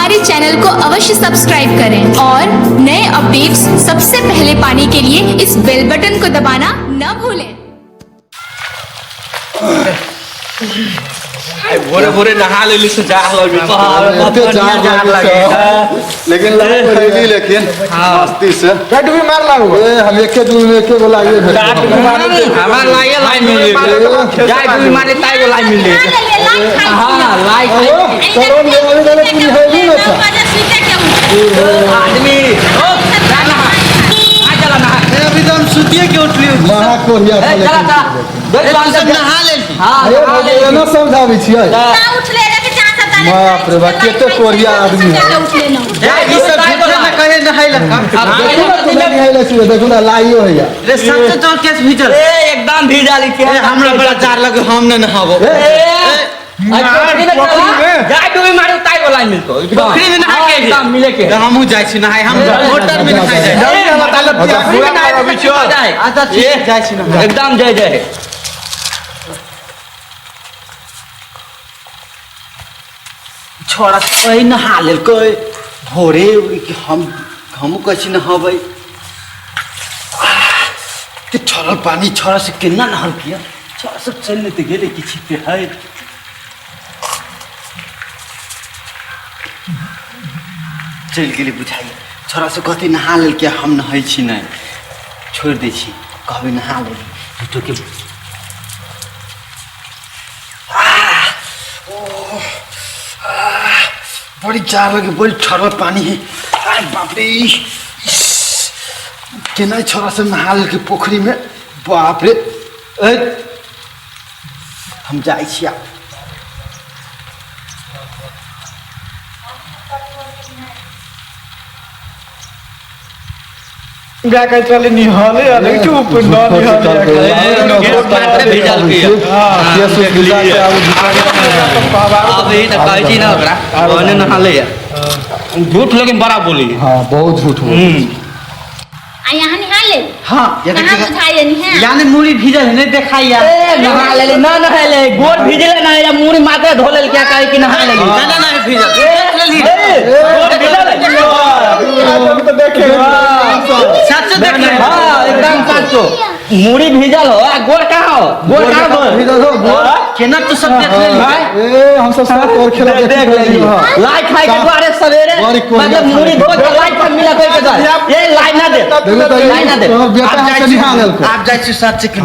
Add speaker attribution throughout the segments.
Speaker 1: हमारे चैनल को अवश्य सब्सक्राइब करें और नए अपडेट्स सबसे पहले पाने के लिए इस बेल बटन को दबाना न भूलें।
Speaker 2: भोरे भोरे नहा ले ली जा
Speaker 3: लेकिन लेकिन मस्ती से
Speaker 4: पेट भी मार लागो
Speaker 3: हम एक एक गो लागे
Speaker 2: हमार लागे लाई मिल ले जाय भी मारे ताई गो लाई मिल ले हां लाई
Speaker 3: करोड़ लेवल वाले पूरी है ना
Speaker 2: आदमी ओ जाना आ चला ना
Speaker 4: अभी तो हम सुतिए के उठ लियो
Speaker 3: महा कोरिया
Speaker 2: चला चला दे पांच सब
Speaker 4: नहा ले
Speaker 2: हां
Speaker 3: ये ना समझावी छियै
Speaker 5: उठ ले रे के चाह सकता है
Speaker 3: बाप रे बाप केते कोरिया आदमी है
Speaker 5: उठ ले ना
Speaker 4: ई सब झूठे ना कहे नहाइला
Speaker 3: नहाइला छियै देखो ना लाइयो है यार
Speaker 4: रे सबसे तो केस भीतर
Speaker 2: ए एकदम भीजा लिखे
Speaker 4: हमरा बड़ा जार लगे हम न नहाबो
Speaker 2: जाय डूबी मारे ताई गो लाई मिलतो
Speaker 4: पोखरी में नहा के
Speaker 2: एकदम मिले के
Speaker 4: हमहू जाय छी नहाय हम मोटर में नहाय जाय
Speaker 2: पूरा मारो बिछो
Speaker 4: अच्छा ठीक जाय छी नहाय
Speaker 2: एकदम जय जय
Speaker 4: छोड़ा ओइ नहा लेल कोई भोरे हम कछि नहाबै ते छोड़ा पानी छोड़ा से केना नहल किया छोड़ा सब चल लेते गेले किछि पे है चल गेले बुझाई छोड़ा से कहते नहा लेल के हम नहाई छी नहीं छोड़ दै छी कहबै नहा ले झूठो के बड़ी जार लगे बड़ी ठरवा पानी है अरे बाप रे केना छोरा से नहा के पोखरी में बाप रे हम जाय छिया
Speaker 6: गा के चले निहाले अरे चुप न निहाले
Speaker 2: भेजल के अब ये तो कहै छी ना ओकरा ओने नहाले झूठ लेकिन बड़ा बोली
Speaker 3: हां बहुत झूठ
Speaker 5: आ यहां निहाल ले
Speaker 4: हां
Speaker 5: कहां बुझाइए निहाल
Speaker 4: यानी मुड़ी भीजल है नहीं देखाइया
Speaker 2: नहा ले ना नहा ले गोर भीजले ना या मुड़ी माथे धोले क्या कहे कि नहा ले
Speaker 4: ना ना भीजल
Speaker 2: गोर भीजले
Speaker 6: तो देखे
Speaker 4: सच देखे
Speaker 2: हां एकदम सचो मुड़ी भीजल हो गोर कहां हो गोर कहां हो
Speaker 3: भीजल हो गोर
Speaker 4: केना तो सब देख ले
Speaker 3: ए हम सब साथ और खेला
Speaker 2: देख ले लाई खाई के द्वारे सवेरे मतलब मुड़ी धो के लाई खा मिला के जाए ये लाई ना दे लाई ना दे
Speaker 3: बेटा हाथ से निहाल को
Speaker 4: आप जाय छी सच के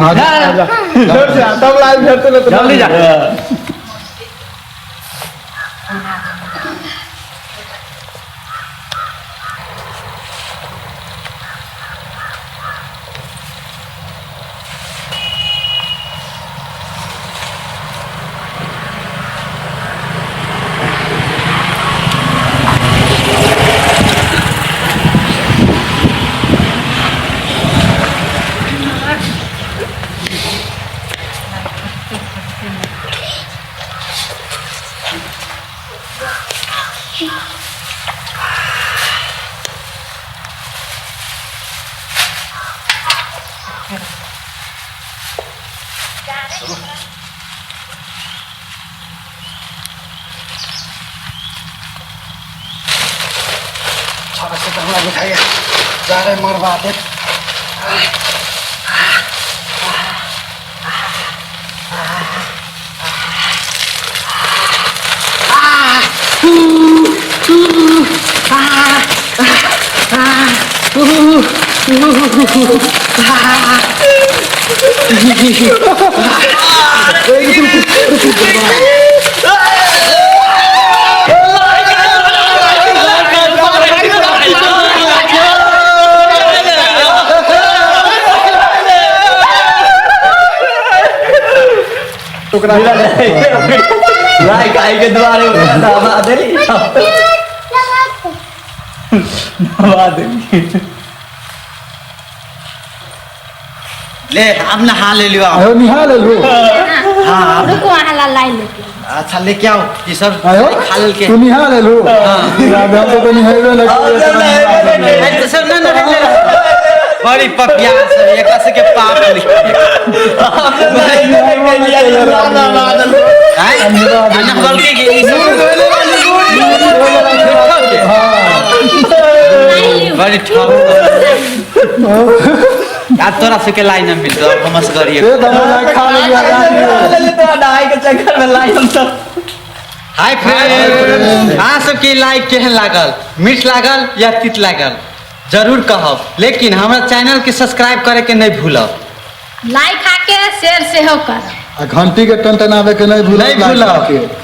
Speaker 6: तब लाइव भेटते तो
Speaker 2: जल्दी जा
Speaker 4: छोरा से हमरा बुझाइया जा रे मरवा दे लाई खाई के द्वारे दबा देली दबा देली ले अब नहा ले लियो
Speaker 3: आयो निहाल लो
Speaker 4: हां
Speaker 5: रुको हला लाई लेके
Speaker 4: अच्छा लेके आओ ये सब
Speaker 3: आयो
Speaker 4: खा ले के
Speaker 3: तू निहाल लो याद हम तो निहाल लगे
Speaker 4: तो सब ना बड़ी पपिया सब एक से के पाप लिख अन्ना बल्कि
Speaker 2: तनी ठाव आ तोरा से के लाइन में मिल तो हम से करिए
Speaker 3: ये दवा नहीं खा लिया
Speaker 2: ले तो दवाई के चक्कर में लाइन हम सब हाय फ्रेंड अहाँ सबके लाइक केहन लागल मीठ लागल या तीत लागल जरूर कहब लेकिन हमारा चैनल के सब्सक्राइब करे के नहीं भूलब
Speaker 5: लाइक आके शेयर से हो कर
Speaker 3: घंटी के टन टनावे के नहीं भूल
Speaker 2: नहीं भूलब